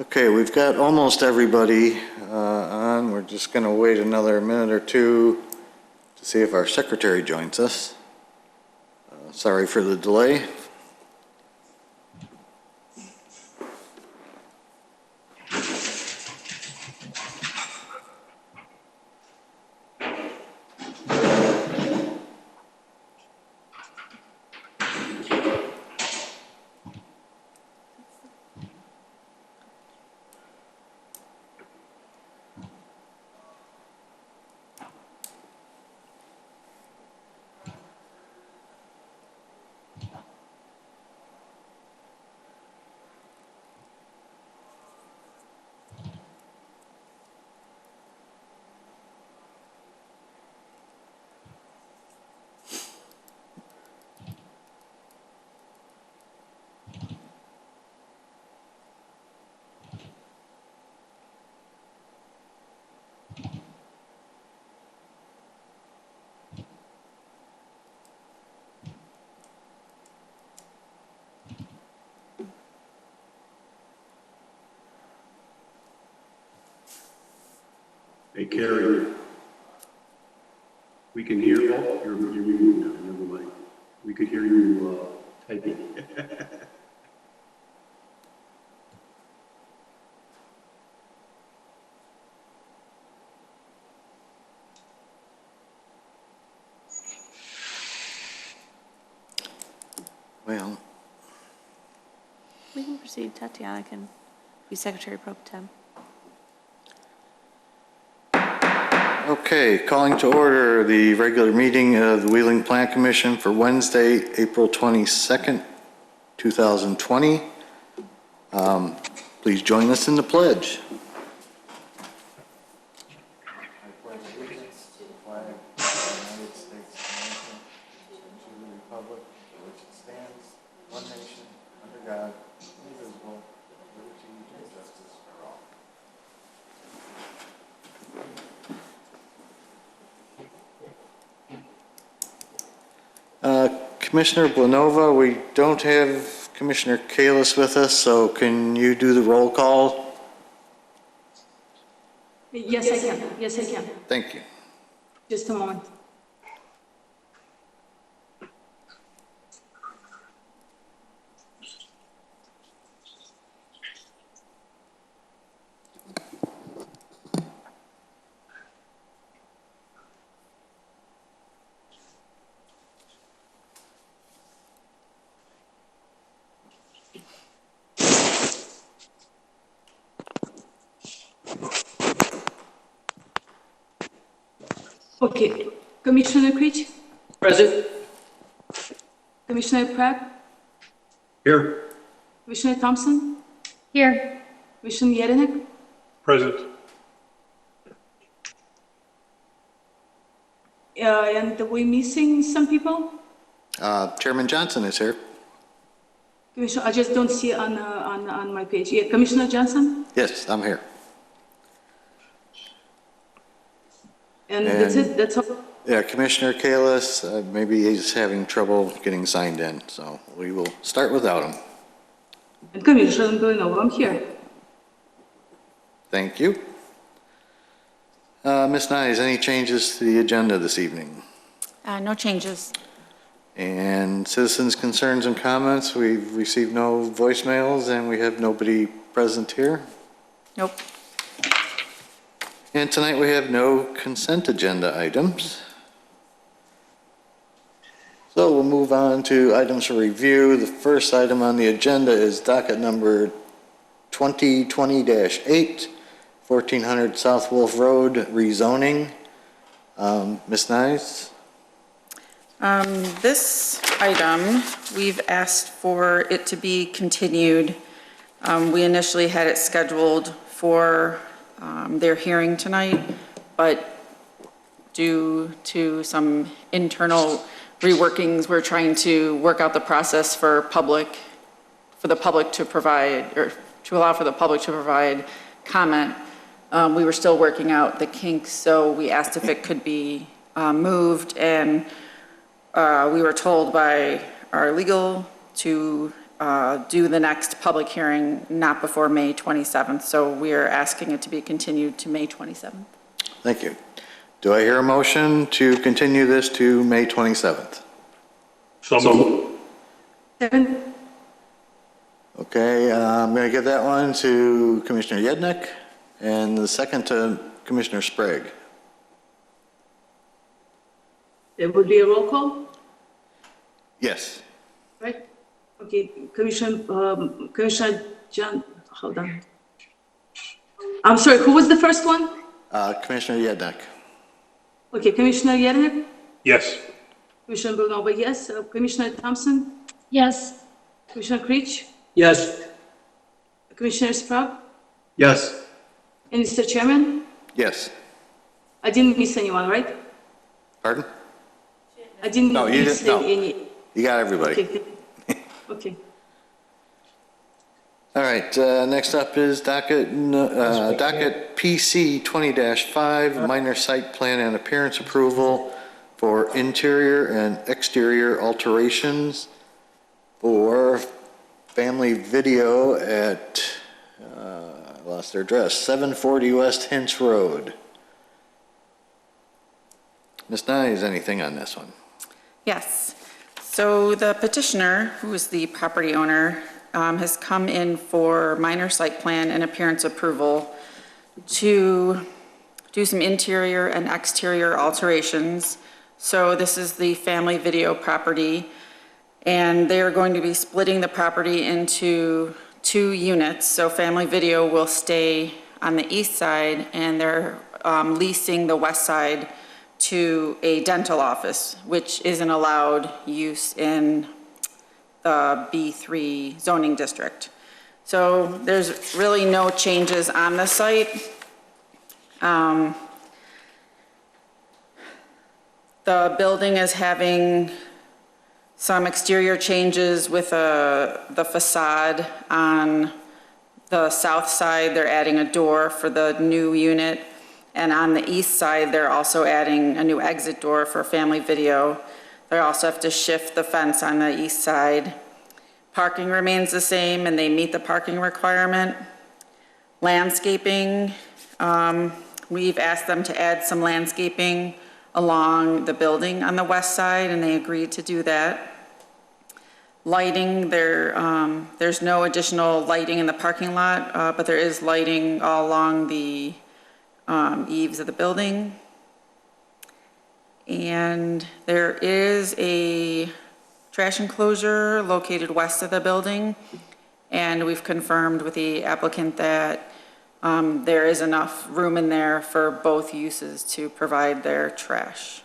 Okay, we've got almost everybody on. We're just going to wait another minute or two to see if our secretary joins us. Sorry for the delay. Hey, Carrie, we can hear, oh, you're muted now, never mind. We could hear you typing. Well, we can proceed. Tatiana can be Secretary Pro Tem. okay, calling to order the regular meeting of the Wheeling Plant Commission for Wednesday, April 22nd, 2020. Please join us in the pledge. I pledge allegiance to the flag of the United States of America, and to the republic for which it stands, one nation, under God, indivisible, with liberty and justice for all. Commissioner Blanova, we don't have Commissioner Kalis with us, so can you do the roll call? Yes, I can. Yes, I can. Thank you. Just a moment. Okay. Commissioner Creech? Present. Commissioner Pratt? Here. Commissioner Thompson? Here. Commissioner Yerinek? Present. And we're missing some people? Chairman Johnson is here. Commissioner, I just don't see on my page. Yeah, Commissioner Johnson? Yes, I'm here. And that's it? That's all? Yeah, Commissioner Kalis, maybe he's having trouble getting signed in, so we will start without him. And Commissioner Blanova, I'm here. Thank you. Ms. Nyes, any changes to the agenda this evening? No changes. And citizens' concerns and comments, we've received no voicemails and we have nobody present here. Nope. And tonight we have no consent agenda items. So we'll move on to items for review. The first item on the agenda is docket number 2020-8, 1400 South Wolf Road, rezoning. Ms. Nyes? This item, we've asked for it to be continued. We initially had it scheduled for their hearing tonight, but due to some internal reworkings, we're trying to work out the process for the public to provide, or to allow for the public to provide comment. We were still working out the kinks, so we asked if it could be moved, and we were told by our legal to do the next public hearing not before May 27th. So we are asking it to be continued to May 27th. Thank you. Do I hear a motion to continue this to May 27th? So moved. Second? Okay, I'm going to give that one to Commissioner Yednick and the second to Commissioner Sprague. There would be a roll call, Yes. right? Okay, Commissioner John, hold on. I'm sorry, who was the first one? Commissioner Yednick. Okay, Commissioner Yernik, Yes. Commissioner Brunova, yes. Commissioner Thompson, Yes. Commissioner Creech, Yes. Commissioner Sprague, Yes. and Mr. Chairman, Yes. I didn't miss anyone, right? Pardon? I didn't No, you miss didn't, no. any. You got everybody. Okay, okay. All right, next up is docket PC 20-5, minor site plan and appearance approval for interior and exterior alterations for family video at, I lost their address, 740 West Hintz Road. Ms. Nye, is anything on this one? Yes. So the petitioner, who is the property owner, has come in for minor site plan and appearance approval to do some interior and exterior alterations. So this is the family video property, and they are going to be splitting the property into 2 units. So family video will stay on the east side, and they're leasing the west side to a dental office, which isn't allowed use in the B3 zoning district. So there's really no changes on the site. The building is having some exterior changes with the facade on the south side. They're adding a door for the new unit. And on the east side, they're also adding a new exit door for family video. They also have to shift the fence on the east side. Parking remains the same, and they meet the parking requirement. Landscaping, we've asked them to add some landscaping along the building on the west side, and they agreed to do that. Lighting, there's no additional lighting in the parking lot, but there is lighting all along the eaves of the building. And there is a trash enclosure located west of the building, and we've confirmed with the applicant that there is enough room in there for both uses to provide their trash.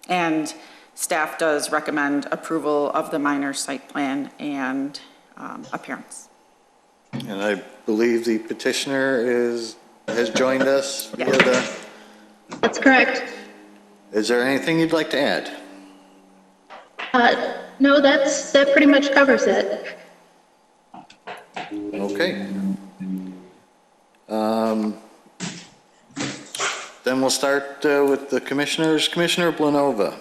And staff does recommend approval of the minor site plan and appearance. And I believe the petitioner has joined us via the... That's correct. Is there anything you'd like to add? No, that pretty much covers it. Okay. Then we'll start with the commissioners. Commissioner Blanova.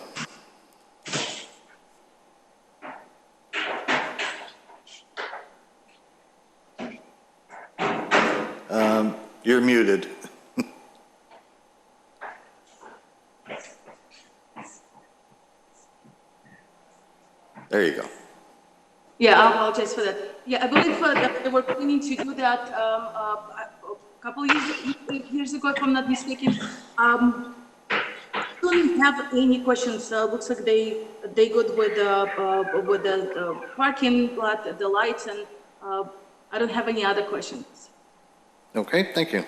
You're muted. There you go. Yeah, I apologize for that. Yeah, I believe that they were planning to do that a couple years ago, if I'm not mistaken. Don't have any questions. Looks like they good with the parking lot, the lights, and I don't have any other questions. Okay, thank you.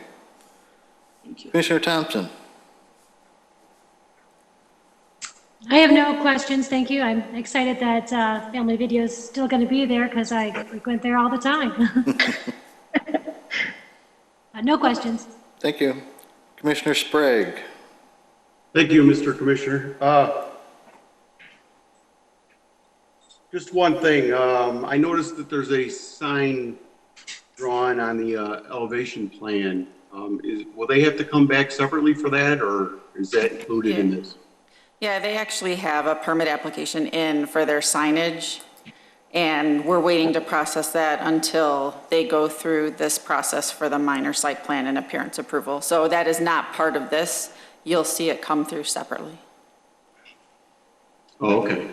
Thank you. Commissioner Thompson. I have no questions, thank you. I'm excited that Family Video is still going to be there because I frequent there all the time. No questions. Thank you. Commissioner Sprague. Thank you, Mr. Commissioner. Just one thing, I noticed that there's a sign drawn on the elevation plan. Will they have to come back separately for that, or is that included in this? Yeah, they actually have a permit application in for their signage. And we're waiting to process that until they go through this process for the minor site plan and appearance approval. So that is not part of this. You'll see it come through separately. Oh, okay.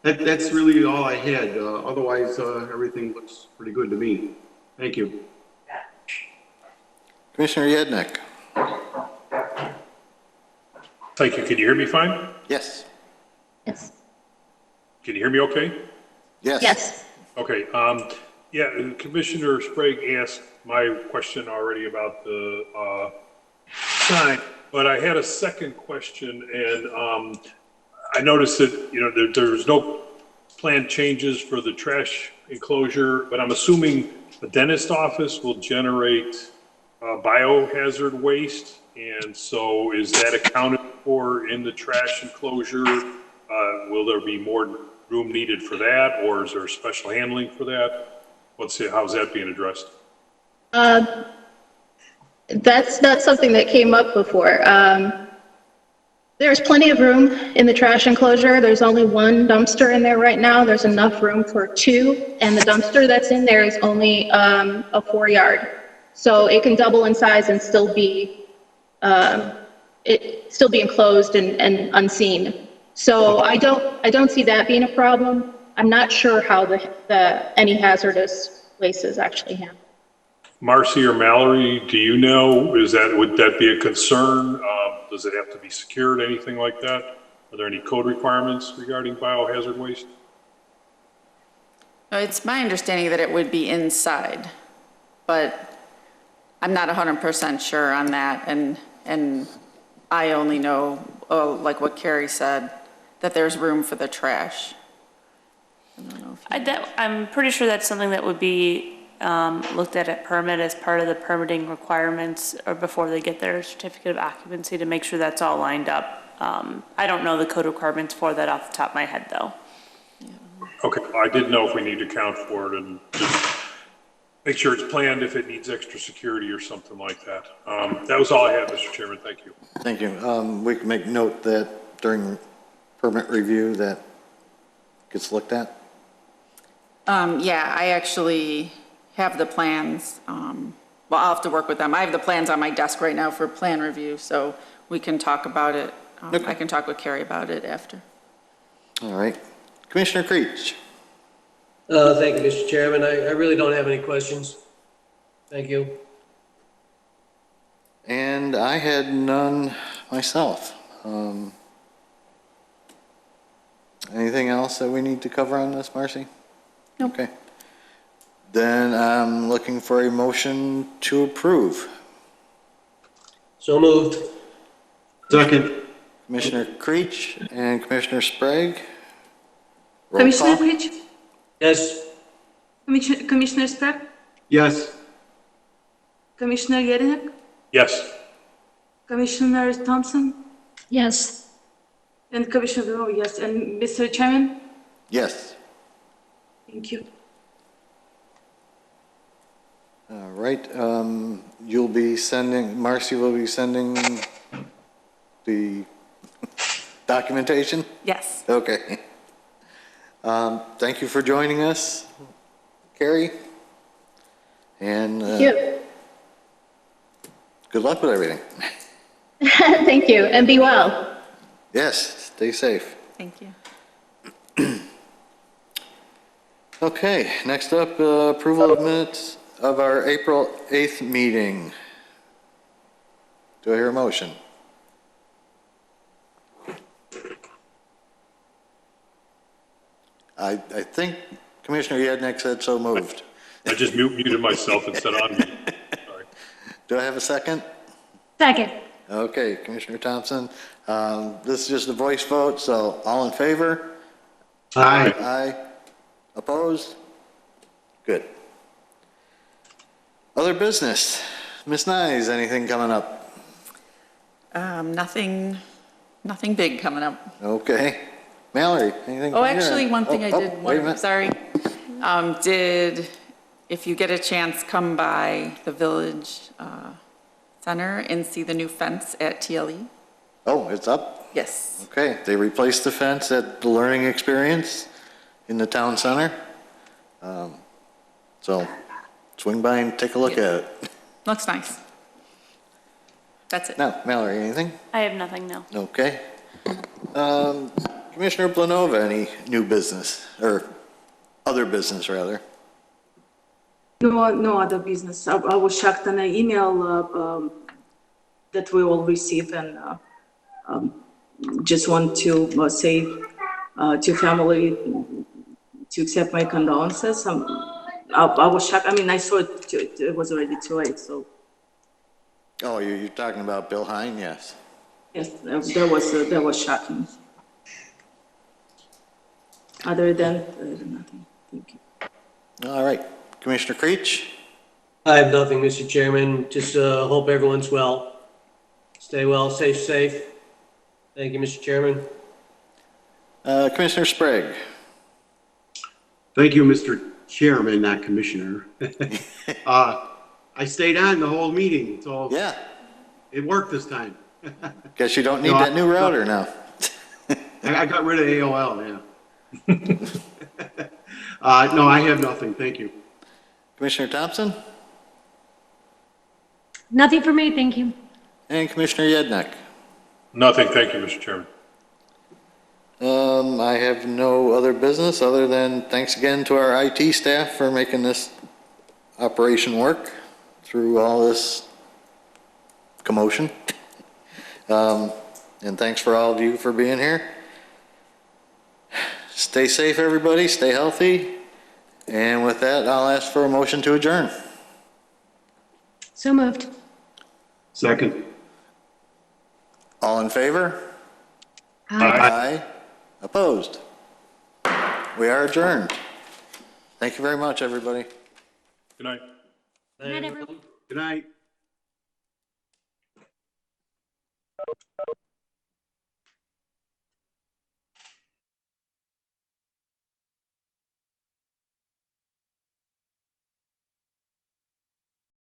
That's really all I had. Otherwise, everything looks pretty good to me. Thank you. Commissioner Yednick? Thank you. Can you hear me fine? Yes. Yes. Can you hear me okay? Yes. Yes. Okay. Yeah, Commissioner Sprague asked my question already about the sign, but I had a second question, and I noticed that, you know, there's no planned changes for the trash enclosure, but I'm assuming the dentist office will generate biohazard waste, and so is that accounted for in the trash enclosure? Will there be more room needed for that, or is there special handling for that? How's that being addressed? That's not something that came up before. There's plenty of room in the trash enclosure. There's only one dumpster in there right now. There's enough room for two, and the dumpster that's in there is only a 4-yard. So it can double in size and still be enclosed and unseen. So I don't see that being a problem. I'm not sure how any hazardous waste is actually handled. Marcy or Mallory, do you know, would that be a concern? Does it have to be secured, anything like that? Are there any code requirements regarding biohazard waste? No, it's my understanding that it would be inside, but I'm not 100% sure on that. And I only know, like what Carrie said, that there's room for the trash. I don't know if I'm pretty sure that's something that would be looked at permit as part of the permitting requirements or before they get their certificate of occupancy to make sure that's all lined up. I don't know the code requirements for that off the top of my head though. Okay, I didn't know if we need to account for it and just make sure it's planned if it needs extra security or something like that. That was all I had, Mr. Chairman. Thank you. Thank you. We can make note that during permit review that gets looked at. Yeah, I actually have the plans. Well, I'll have to work with them. I have the plans on my desk right now for plan review, so we can talk about it. Okay. I can talk with Carrie about it after. All right. Commissioner Creech? Thank you, Mr. Chairman. I really don't have any questions. Thank you. And I had none myself. Anything else that we need to cover on this, Marcy? Nope. Okay. Then I'm looking for a motion to approve. So moved. Second. Commissioner Creech and Commissioner Sprague. Roll Commissioner call. Creech? Yes. Commissioner Sprague? Yes. Commissioner Yednick? Yes. Commissioner Thompson? Yes. And Commissioner, oh yes, and Mr. Chairman? Yes. Thank you. All right. You'll be sending, Marcy will be sending the documentation? Yes. Okay. Thank you for joining us, Carrie. And Thank you. good luck with everything. Thank you, and be well. Yes, stay safe. Thank you. Okay, next up, approval of minutes of our April 8th meeting. Do I hear a motion? I think Commissioner Yednick said so moved. I just muted myself and said on mute. Sorry. Do I have a second? Second. Okay, Commissioner Thompson. This is just a voice vote, so all in favor? Aye. Aye. Opposed? Good. Other business. Ms. Nyes, anything coming up? Nothing big coming up. Okay. Mallory, anything? Oh, from your actually, end? one thing I Oh, did, wait a minute. sorry. If you get a chance, come by the Village Center and see the new fence at TLE. Oh, it's up? Yes. Okay, they replaced the fence at the Learning Experience in the town center. So swing by and take a look at it. Looks nice. That's it. Now, Mallory, anything? I have nothing, no. Okay. Commissioner Blanova, any new business, or other business, rather? No other business. I was shocked on an email that we all receive, and just want to say to family to accept my condolences. I was shocked. I mean, I saw it was already too late, so Oh, you're talking about Bill Hine? Yes. yes, that was shocking. Other than nothing. Thank you. All right. Commissioner Creech? I have nothing, Mr. Chairman. Just hope everyone's well. Stay well, stay safe. Thank you, Mr. Chairman. Commissioner Sprague? Thank you, Mr. Chairman, not Commissioner. I stayed on the whole meeting, so Yeah. it worked this time. Guess you don't need No, that new router now. I got rid of AOL, yeah. No, I have nothing, thank you. Commissioner Thompson? Nothing for me, thank you. And Commissioner Yednek? Nothing, thank you, Mr. Chairman. I have no other business other than thanks again to our IT staff for making this operation work through all this commotion. And thanks for all of you for being here. Stay safe, everybody. Stay healthy. And with that, I'll ask for a motion to adjourn. So moved. Second. All in favor? Aye. Aye. Opposed? We are adjourned. Thank you very much, everybody. Good night. Good night, everyone. Good night.